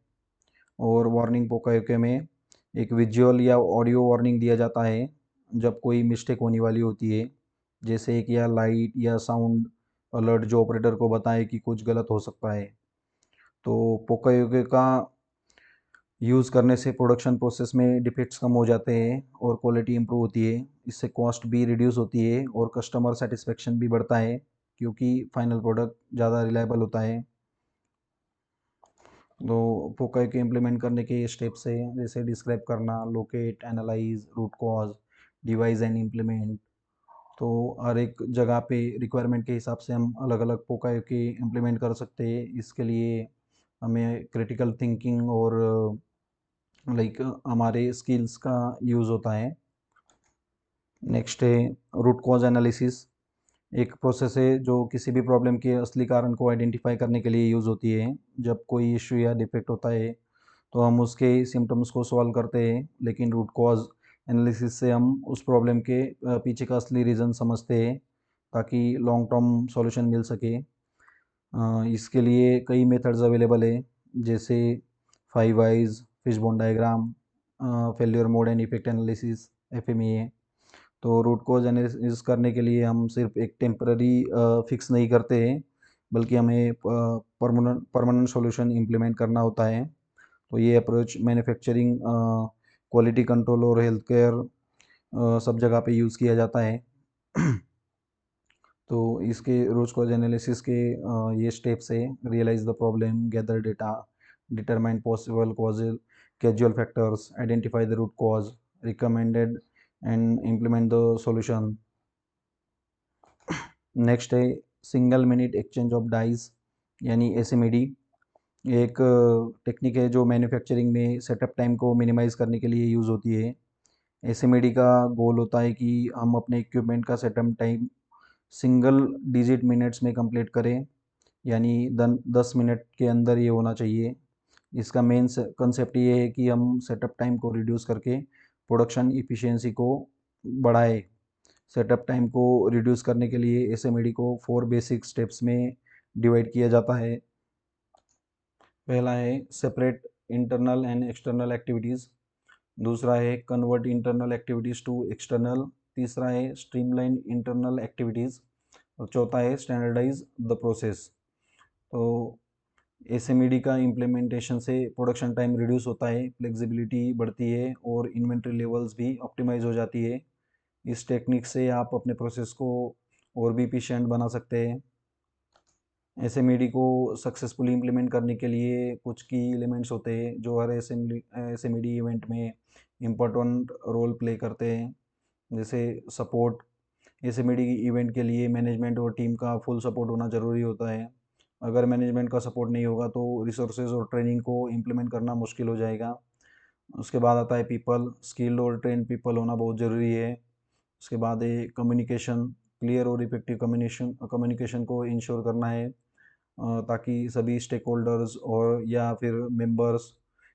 और वार्निंग पोकायोके में एक विजुअल या ऑडियो वार्निंग दिया जाता है जब कोई मिस्टेक होने वाली होती है, जैसे एक या लाइट या साउंड अलर्ट जो ऑपरेटर को बताए कि कुछ गलत हो सकता है। तो पोकायोके का यूज़ करने से प्रोडक्शन प्रोसेस में डिफेक्ट्स कम हो जाते हैं और क्वालिटी इंप्रूव होती है। इससे कॉस्ट भी रिड्यूस होती है और कस्टमर सेटिस्फेक्शन भी बढ़ता है, क्योंकि फाइनल प्रोडक्ट ज़्यादा रिलायबल होता है। तो पोकाई के इम्प्लीमेंट करने के स्टेप्स है, जैसे डिस्क्राइब करना, locate, analyse, root cause, devise and implement. तो हर एक जगह पे रिक्वायरमेंट के हिसाब से हम अलग अलग पोकाई के इम्प्लीमेंट कर सकते हैं। इसके लिए हमें क्रिटिकल थिंकिंग और लाइक हमारे स्किल्स का यूज़ होता है। नेक्स्ट है रूट कॉज एनालिसिस। एक प्रोसेस है जो किसी भी प्रॉब्लम के असली कारण को आइडेंटिफाई करने के लिए यूज़ होती है। जब कोई इशू या डिफेक्ट होता है तो हम उसके सिम्टम्स को सॉल्व करते हैं, लेकिन रूट कॉज एनालिसिस से हम उस प्रॉब्लम के पीछे का असली रीज़न समझते हैं, ताकि लॉन्ग टर्म सॉल्यूशन मिल सके। इसके लिए कई मेथड्स अवेलेबल है, जैसे 5 Whys, fishbone diagram, failure mode and effect analysis, FMEA। तो रूट कॉज एनालिसिस करने के लिए हम सिर्फ एक टेम्पररी फिक्स नहीं करते हैं, बल्कि हमें परमानेंट सॉल्यूशन इम्प्लीमेंट करना होता है। तो ये अप्रोच मैन्युफैक्चरिंग, क्वालिटी कंट्रोल और हेल्थ केयर सब जगह पे यूज़ किया जाता है। तो इसके रोज कॉज एनालिसिस के ये स्टेप्स है: realize the problem, gather data, determine possible causal casual factors, identify the root cause, recommended and implement the solution. Next है single minute exchange of dies, यानी SMED। एक टेक्निक है जो मैन्युफैक्चरिंग में setup time को minimise करने के लिए यूज़ होती है। SMED का गोल होता है कि हम अपने इक्विपमेंट का setup time single digit minutes में कंप्लीट करें, यानी 10 मिनट के अंदर ये होना चाहिए। इसका मेन कंसेप्ट ये है कि हम सेटअप टाइम को रिड्यूस करके प्रोडक्शन इफ़िशियंसी को बढ़ाए। सेटअप टाइम को रिड्यूस करने के लिए SMED को 4 बेसिक स्टेप्स में डिवाइड किया जाता है। पहला है separate internal and external activities. दूसरा है convert internal activities to external. तीसरा है स्ट्रीमलाइन इंटरनल एक्टिविटीज़। और चौथा है स्टैंडर्डाइज द प्रोसेस। तो SMED का इम्प्लीमेंटेशन से प्रोडक्शन टाइम रिड्यूस होता है, फ्लेक्सिबिलिटी बढ़ती है और इन्वेंट्री लेवल्स भी ऑप्टिमाइज हो जाती है। इस टेक्निक से आप अपने प्रोसेस को और भी एफिशिएंट बना सकते हैं। SMED को सक्सेसफुली इम्प्लीमेंट करने के लिए कुछ की एलिमेंट्स होते हैं जो हर SMED इवेंट में इम्पोर्टेंट रोल प्ले करते हैं, जैसे सपोर्ट। SMED इवेंट के लिए मैनेजमेंट और टीम का फुल सपोर्ट होना ज़रूरी होता है। अगर मैनेजमेंट का सपोर्ट नहीं होगा तो रिसोर्सेज और ट्रेनिंग को इम्प्लीमेंट करना मुश्किल हो जाएगा। उसके बाद आता है पीपल। स्किल्ड और ट्रेन पीपल होना बहुत ज़रूरी है। उसके बाद है कम्युनिकेशन। क्लियर और इफेक्टिव कम्युनिकेशन को इंश्योर करना है, ताकि सभी स्टेक होल्डर्स और या फिर मेंबर्स,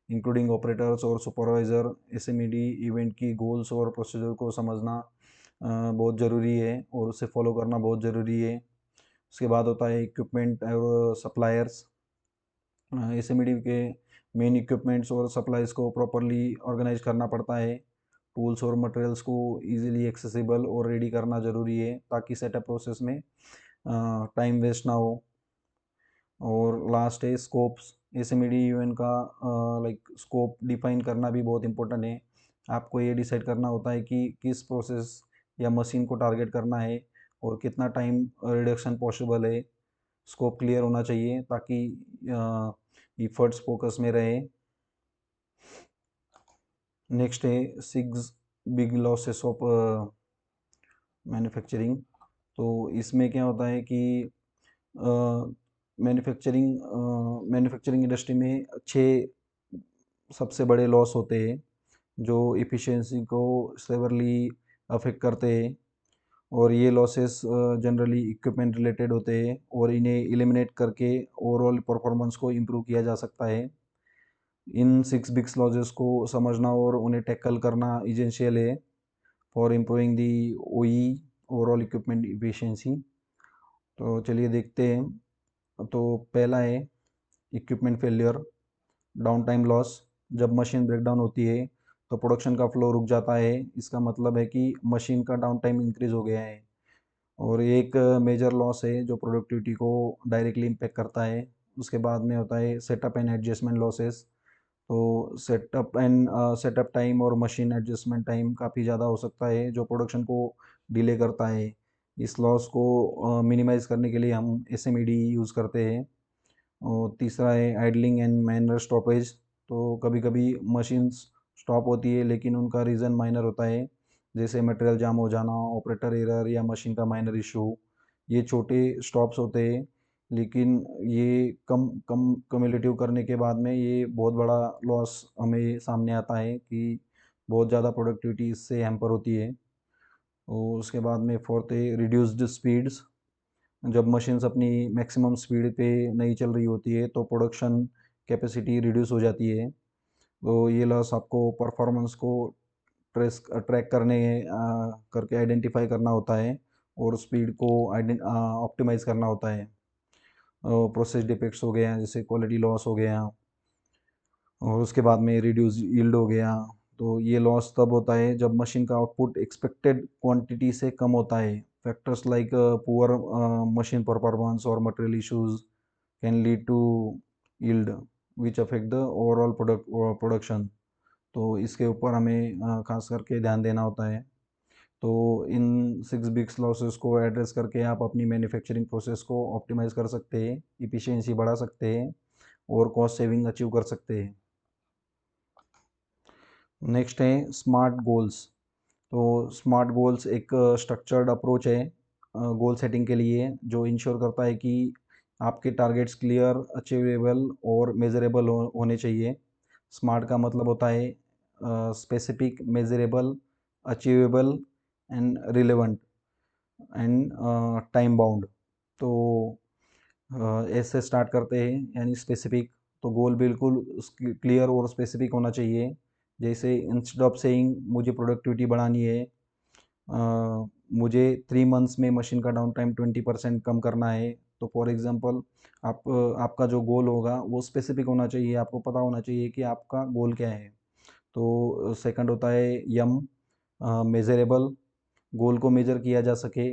इंक्लूडिंग ऑपरेटर्स और सुपरवाइज़र, SMED इवेंट की गोल्स और प्रोसीजर को समझना बहुत ज़रूरी है और उसे फॉलो करना बहुत ज़रूरी है। उसके बाद होता है इक्विपमेंट और सप्लायर्स। SMED के मेन इक्विपमेंट्स और सप्लाईज को प्रॉपरली ऑर्गेनाइज करना पड़ता है। टूल्स और मटेरियल्स को इजीली एक्सेसिबल और रेडी करना ज़रूरी है, ताकि सेटअप प्रोसेस में टाइम वेस्ट ना हो। और लास्ट है स्कोप्स। SMED इवेंट का लाइक स्कोप डिफाइन करना भी बहुत इंपॉर्टेंट है। आपको ये डिसाइड करना होता है कि किस प्रोसेस या मशीन को टारगेट करना है और कितना टाइम रिडक्शन पॉसिबल है। स्कोप क्लियर होना चाहिए ताकि इफर्ट्स फोकस में रहे। नेक्स्ट है 6 बिग लॉसेस ऑफ मैन्युफैक्चरिंग। तो इसमें क्या होता है कि मैन्युफैक्चरिंग इंडस्ट्री में 6 सबसे बड़े लॉस होते हैं जो इफ़िशियंसी को सेवरली अफेक्ट करते हैं। और ये लॉसेस जनरली इक्विपमेंट रिलेटेड होते हैं और इन्हें एलिमिनेट करके ओवरऑल परफॉर्मेंस को इम्प्रूव किया जा सकता है। इन 6 बिग लॉसेस को समझना और उन्हें टैकल करना इसेंशियल है for improving the OE, overall equipment efficiency. तो चलिए देखते हैं। तो पहला है equipment failure, down time loss. जब मशीन ब्रेकडाउन होती है तो प्रोडक्शन का फ्लो रुक जाता है, इसका मतलब है कि मशीन का डाउन टाइम इंक्रीज हो गया है। और एक मेजर लॉस है जो प्रोडक्टिविटी को डायरेक्टली इम्पेक्ट करता है। उसके बाद में होता है सेटअप एंड एडजस्टमेंट लॉसेस। तो सेटअप टाइम और मशीन एडजस्टमेंट टाइम काफ़ी ज़्यादा हो सकता है जो प्रोडक्शन को डिले करता है। इस लॉस को मिनिमाइज़ करने के लिए हम एसएमईडी यूज़ करते हैं। और तीसरा है आइडलिंग एंड माइनर स्टॉपेज। तो कभी कभी मशीन्स स्टॉप होती है लेकिन उनका रीज़न माइनर होता है, जैसे मटेरियल जाम हो जाना, ऑपरेटर एरर या मशीन का माइनर इशू। ये छोटे स्टॉप्स होते हैं लेकिन ये कम कम कम्युलेटिव करने के बाद में ये बहुत बड़ा लॉस हमें सामने आता है कि बहुत ज़्यादा प्रोडक्टिविटी इससे हैम्पर होती है। और उसके बाद में फोर्थ है रिड्यूस्ड स्पीड्स। जब मशीन्स अपनी मैक्सिमम स्पीड पे नहीं चल रही होती है तो प्रोडक्शन कैपेसिटी रिड्यूस हो जाती है। तो ये लॉस आपको परफॉर्मेंस को ट्रैक करके आइडेंटिफाई करना होता है और स्पीड को ऑप्टिमाइज करना होता है। प्रोसेस डिफेक्ट्स हो गए हैं, जैसे क्वालिटी लॉस हो गया, और उसके बाद में रिड्यूस यील्ड हो गया। तो ये लॉस तब होता है जब मशीन का आउटपुट एक्सपेक्टेड क्वांटिटी से कम होता है। Factors like poor machine performance और material issues can lead to yield which affect the overall production. तो इसके ऊपर हमें खास करके ध्यान देना होता है। तो इन 6 बिग्स लॉसेस को एड्रेस करके आप अपनी मैन्युफैक्चरिंग प्रोसेस को ऑप्टिमाइज कर सकते हैं, इफ़िशिएंसी बढ़ा सकते हैं और कॉस्ट सेविंग अचीव कर सकते हैं। नेक्स्ट है स्मार्ट गोल्स। तो स्मार्ट गोल्स एक स्ट्रक्चर्ड अप्रोच है गोल सेटिंग के लिए, जो इंश्योर करता है कि आपके टारगेट्स क्लियर, अचीवेबल और मेजरेबल होने चाहिए। स्मार्ट का मतलब होता है specific, measurable, achievable and relevant and time bound. तो ऐसे स्टार्ट करते हैं, यानी स्पेसिफिक। तो गोल बिल्कुल क्लियर और स्पेसिफिक होना चाहिए। जैसे इंस्टेड ऑफ सेइंग मुझे प्रोडक्टिविटी बढ़ानी है, मुझे 3 मंथ्स में मशीन का डाउन टाइम 20% कम करना है। तो फॉर एग्जांपल आपका जो गोल होगा वो स्पेसिफिक होना चाहिए, आपको पता होना चाहिए कि आपका गोल क्या है। तो सेकंड होता है यम, मेजरेबल। गोल को मेजर किया जा सके,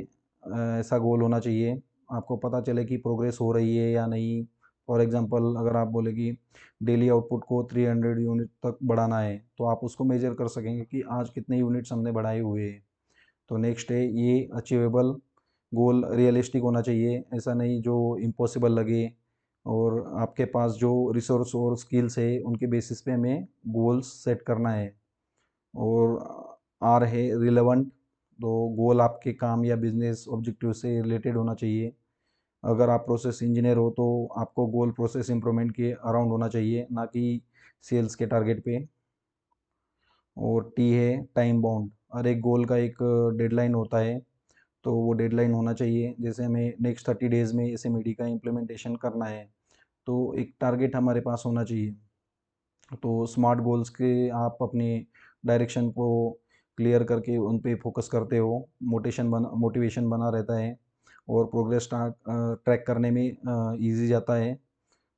ऐसा गोल होना चाहिए, आपको पता चले कि प्रोग्रेस हो रही है या नहीं। फॉर एग्जांपल अगर आप बोले कि डेली आउटपुट को 300 यूनिट तक बढ़ाना है तो आप उसको मेजर कर सकेंगे कि आज कितने यूनिट्स हमने बढ़ाए हुए हैं। तो नेक्स्ट है ये अचीवेबल। गोल रियलिस्टिक होना चाहिए, ऐसा नहीं जो इम्पॉसिबल लगे। और आपके पास जो रिसोर्स और स्किल्स है उनके बेसिस पे हमें गोल्स सेट करना है। और आर है रिलेवेंट। तो गोल आपके काम या बिजनेस ऑब्जेक्टिव से रिलेटेड होना चाहिए। अगर आप प्रोसेस इंजीनियर हो तो आपको गोल प्रोसेस इंप्रूवमेंट के अराउंड होना चाहिए, ना कि सेल्स के टारगेट पे। और टी है टाइम बाउंड। हर एक गोल का एक डेडलाइन होता है, तो वो डेडलाइन होना चाहिए। जैसे हमें नेक्स्ट 30 डेज़ में एसएमईडी का इम्प्लीमेंटेशन करना है तो एक टारगेट हमारे पास होना चाहिए। तो स्मार्ट गोल्स के आप अपने डायरेक्शन को क्लियर करके उन पे फोकस करते हो, मोटिवेशन बना रहता है और प्रोग्रेस ट्रैक करने में इजी जाता है।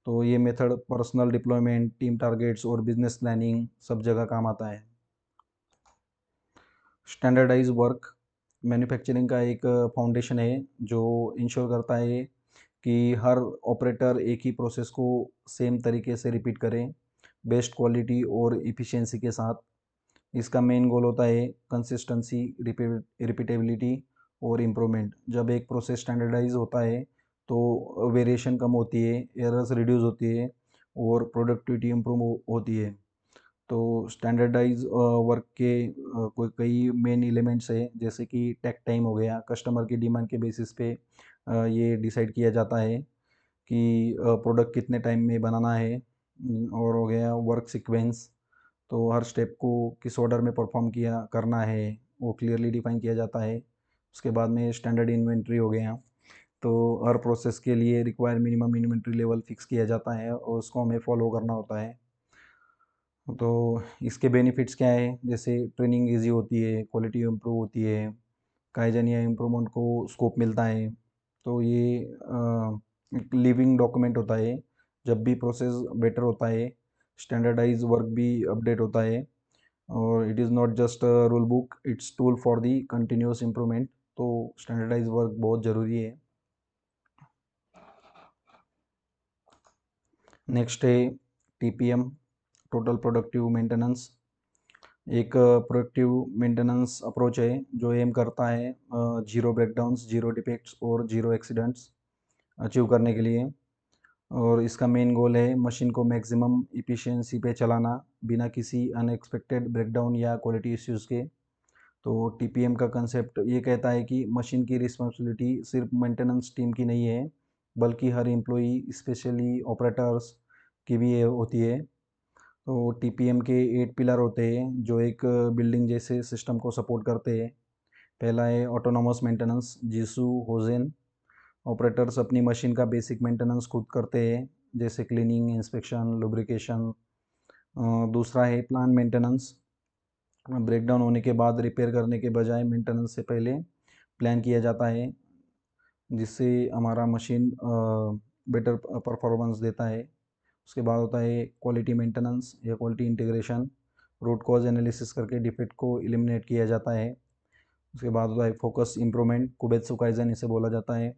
तो ये method personal deployment, team targets और बिजनेस प्लानिंग सब जगह काम आता है। स्टैंडर्डाइज वर्क मैन्युफैक्चरिंग का एक फाउंडेशन है जो इंश्योर करता है कि हर ऑपरेटर एक ही प्रोसेस को सेम तरीके से रिपीट करें, बेस्ट क्वालिटी और इफ़िशिएंसी के साथ। इसका मेन गोल होता है कंसिस्टेंसी, रिपीटेबिलिटी और इम्प्रूवमेंट। जब एक प्रोसेस स्टैंडर्डाइज होता है तो वेरिएशन कम होती है, एरर्स रिड्यूस होती है और प्रोडक्टिविटी इम्प्रूव होती है। तो स्टैंडर्डाइज वर्क के कोई कई मेन एलिमेंट्स है, जैसे कि टेक टाइम हो गया, कस्टमर की डिमांड के बेसिस पे ये डिसाइड किया जाता है कि प्रोडक्ट कितने टाइम में बनाना है। और हो गया वर्क सीक्वेंस। तो हर स्टेप को किस ऑर्डर में परफॉर्म किया करना है वो क्लियरली डिफाइन किया जाता है। उसके बाद में स्टैंडर्ड इन्वेंट्री हो गया। तो हर प्रोसेस के लिए require minimum inventory level fix किया जाता है और उसको हमें फॉलो करना होता है। तो इसके बेनिफिट्स क्या है, जैसे ट्रेनिंग इजी होती है, क्वालिटी इम्प्रूव होती है, काइजन या इम्प्रूवमेंट को स्कोप मिलता है। तो ये एक लिविंग डॉक्यूमेंट होता है जब भी प्रोसेस बेटर होता है, स्टैंडर्डाइज वर्क भी अपडेट होता है, और it is not just rule book, it's tool for the continuous improvement. तो स्टैंडर्डाइज वर्क बहुत ज़रूरी है। नेक्स्ट है TPM, टोटल प्रोडक्टिव मेंटेनेंस। एक प्रोडक्टिव मेंटेनेंस अप्रोच है जो एम करता है जीरो ब्रेकडाउन्स, जीरो डिफेक्ट्स और जीरो एक्सीडेंट्स अचीव करने के लिए। और इसका मेन गोल है मशीन को मैक्सिमम इफ़िशियंसी पे चलाना बिना किसी अनएक्सपेक्टेड ब्रेकडाउन या क्वालिटी इश्यूज़ के। तो TPM का कंसेप्ट ये कहता है कि मशीन की रिस्पॉन्सिबिलिटी सिर्फ मेंटेनेंस टीम की नहीं है, बल्कि हर एम्प्लॉई स्पेशली ऑपरेटर्स की भी ये होती है। तो TPM के 8 पिलर होते हैं जो एक बिल्डिंग जैसे सिस्टम को सपोर्ट करते हैं। पहला है ऑटोनोमस मेंटेनेंस, जीसू होजेन। ऑपरेटर्स अपनी मशीन का बेसिक मेंटेनेंस खुद करते हैं, जैसे क्लीनिंग, इंस्पेक्शन, लुब्रिकेशन। दूसरा है प्लान मेंटेनेंस, ब्रेकडाउन होने के बाद रिपेयर करने के बजाय मेंटेनेंस से पहले प्लान किया जाता है, जिससे हमारा मशीन बेटर परफॉर्मेंस देता है। उसके बाद होता है क्वालिटी मेंटेनेंस या quality integration, root cause analysis करके डिफेक्ट को एलिमिनेट किया जाता है। उसके बाद होता है फोकस इम्प्रूवमेंट, कुबेत्सु काइजन इसे बोला जाता है।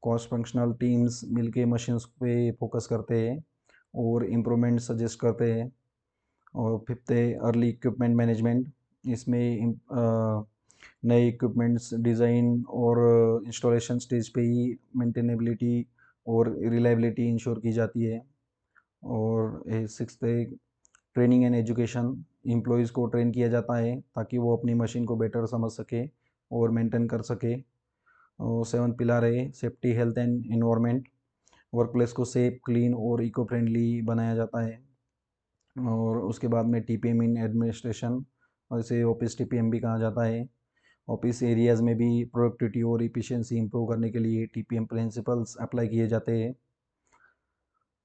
कॉस्ट फंक्शनल टीम्स मिलके मशीन्स पे फोकस करते हैं और इम्प्रूवमेंट सजेस्ट करते हैं। और फिफ्थ है अर्ली इक्विपमेंट मैनेजमेंट। इसमें नए इक्विपमेंट्स डिज़ाइन और इंस्टॉलेशन स्टेज पे ही मेंटेनेबिलिटी और रिलायबिलिटी इंश्योर की जाती है। और सिक्स्थ है ट्रेनिंग एंड एजुकेशन। एम्प्लॉयज़ को ट्रेन किया जाता है ताकि वो अपनी मशीन को बेटर समझ सके और मेंटेन कर सके। और सेवन्थ पिलर है safety, health and environment. Workplace को सेफ, क्लीन और इको फ्रेंडली बनाया जाता है। और उसके बाद में TPM इन एडमिनिस्ट्रेशन, और इसे ऑफिस TPM भी कहा जाता है। ऑफिस एरियाज़ में भी प्रोडक्टिविटी और इफ़िशियंसी इंप्रूव करने के लिए TPM प्रिंसिपल्स अप्लाई किए जाते हैं।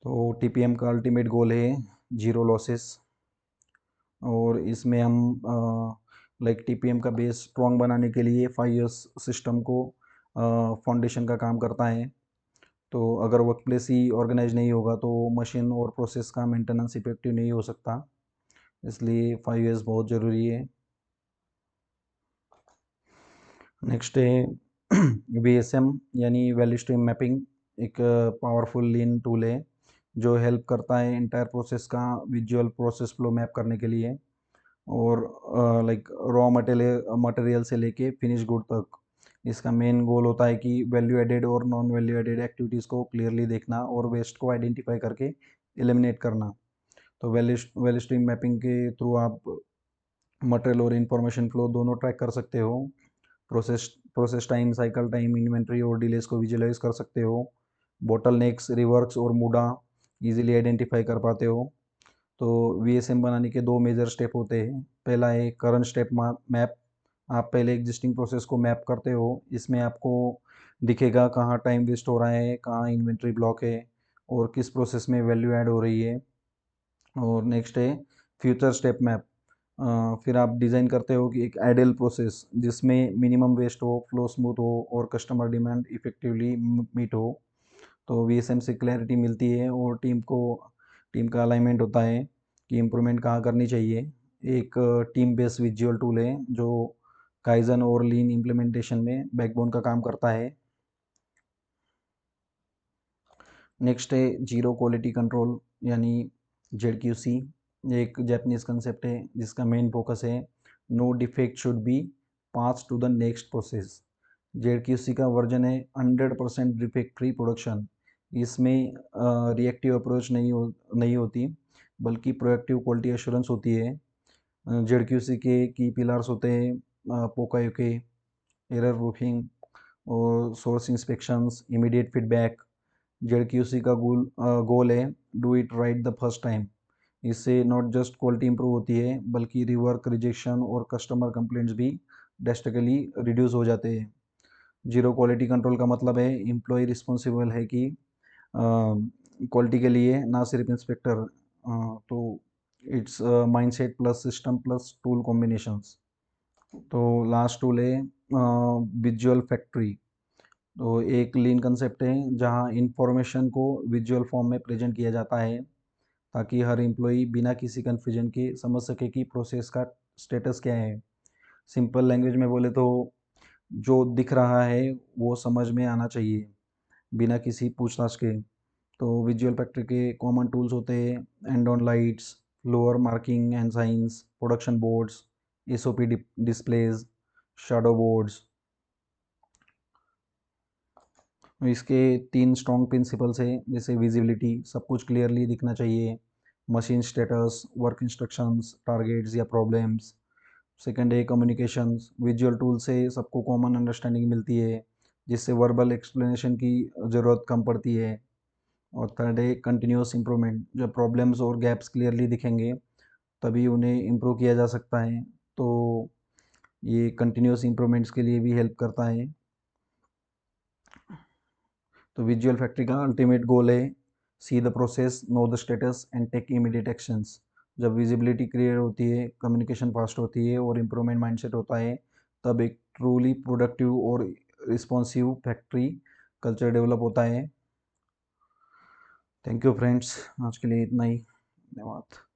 तो TPM का अल्टीमेट गोल है जीरो लॉसेस, और इसमें हम लाइक TPM का बेस स्ट्रॉन्ग बनाने के लिए 5 years सिस्टम को फाउंडेशन का काम करता है। तो अगर वर्क प्लेस ही ऑर्गेनाइज नहीं होगा तो मशीन और प्रोसेस का मेंटेनेंस इफेक्टिव नहीं हो सकता, इसलिए 5 years बहुत ज़रूरी है। नेक्स्ट है VSM यानी वैल्यू स्ट्रीम मैपिंग, एक पावरफुल लीन टूल है जो हेल्प करता है इंटायर प्रोसेस का विजुअल प्रोसेस फ्लो मैप करने के लिए, और लाइक रॉ मटेरियल से लेके फिनिश गुड तक। इसका मेन गोल होता है कि वैल्यू एडेड और नॉन वैल्यू एडेड एक्टिविटीज़ को क्लियरली देखना और वेस्ट को आइडेंटिफाई करके एलिमिनेट करना। तो वैल्यू स्ट्रीम मैपिंग के थ्रू आप मटेरियल और इंफॉर्मेशन फ्लो दोनों ट्रैक कर सकते हो। Process time, cycle time, inventory और डिलेस को विजुअलाइज कर सकते हो। बोटल नेक्स, रिवर्क्स और मूडा इजीली आइडेंटिफाई कर पाते हो। तो VSM बनाने के 2 मेजर स्टेप होते हैं। पहला है करंट स्टेप मैप। आप पहले एग्जिस्टिंग प्रोसेस को मैप करते हो, इसमें आपको दिखेगा कहाँ टाइम वेस्ट हो रहा है, कहाँ इन्वेंट्री ब्लॉक है, और किस प्रोसेस में वैल्यू ऐड हो रही है। और नेक्स्ट है फ्यूचर स्टेप मैप। फिर आप डिज़ाइन करते हो कि एक आइडियल प्रोसेस जिसमें मिनिमम वेस्ट हो, फ्लो स्मूथ हो और कस्टमर डिमांड इफेक्टिवली मीट हो। तो VSM से क्लैरिटी मिलती है और टीम का अलाइनमेंट होता है कि इम्प्रूवमेंट कहाँ करनी चाहिए। एक टीम बेस्ड विजुअल टूल है जो काइजन और लीन इम्प्लीमेंटेशन में बैकबोन का काम करता है। नेक्स्ट है जीरो क्वालिटी कंट्रोल यानी ZQC। एक जापानीज कंसेप्ट है जिसका मेन फोकस है no defect should be pass to the next process. ZQC का वर्जन है 100% डिफेक्ट फ्री प्रोडक्शन। इसमें रिएक्टिव अप्रोच नहीं होती, बल्कि प्रोएक्टिव क्वालिटी एश्योरेंस होती है। ZQC के की पिलर्स होते हैं पोकायोके, एरर प्रूफिंग और source inspections, immediate feedback. ZQC का गोल है do it right the first time. इससे नॉट जस्ट क्वालिटी इंप्रूव होती है, बल्कि रिवर्क, रिजेक्शन और कस्टमर कंप्लेंट्स भी ड्रास्टिकली रिड्यूस हो जाते हैं। जीरो क्वालिटी कंट्रोल का मतलब है एम्प्लॉय रिस्पॉन्सिबल है कि क्वालिटी के लिए, ना सिर्फ इंस्पेक्टर। तो it's mindset plus system plus tool combinations. तो लास्ट टूल है विजुअल फैक्ट्री। तो एक लीन कंसेप्ट है जहाँ इंफॉर्मेशन को विजुअल फॉर्म में प्रेजेंट किया जाता है ताकि हर एम्प्लॉई बिना किसी कन्फ्यूजन के समझ सके कि प्रोसेस का स्टेटस क्या है। सिंपल लैंग्वेज में बोले तो जो दिख रहा है वो समझ में आना चाहिए बिना किसी पूछताछ के। तो विजुअल फैक्ट्री के कॉमन टूल्स होते हैं and on lights, floor marking and science, production boards, SOP displays, shadow boards. इसके तीन स्ट्रॉन्ग प्रिंसिपल्स है, जैसे विजिबिलिटी, सब कुछ क्लियरली दिखना चाहिए, machine status, work instructions, targets या प्रॉब्लम्स। सेकंड है कम्युनिकेशंस, विजुअल टूल से सबको कॉमन अंडरस्टैंडिंग मिलती है जिससे वर्बल एक्सप्लेनेशन की ज़रूरत कम पड़ती है। और थर्ड है कंटिन्यूस इम्प्रूवमेंट, जब प्रॉब्लम्स और गैप्स क्लियरली दिखेंगे तभी उन्हें इम्प्रूव किया जा सकता है। तो ये कंटिन्यूस इम्प्रूवमेंट्स के लिए भी हेल्प करता है। तो विजुअल फैक्ट्री का अल्टीमेट गोल है see the process, know the status and take immediate actions. जब विजिबिलिटी क्लियर होती है, कम्युनिकेशन फास्ट होती है और इम्प्रूवमेंट माइंडसेट होता है, तब एक ट्रूली प्रोडक्टिव और रिस्पॉन्सिव फैक्ट्री कल्चर डेवलप होता है। थैंक यू फ्रेंड्स, आज के लिए इतना ही। धन्यवाद।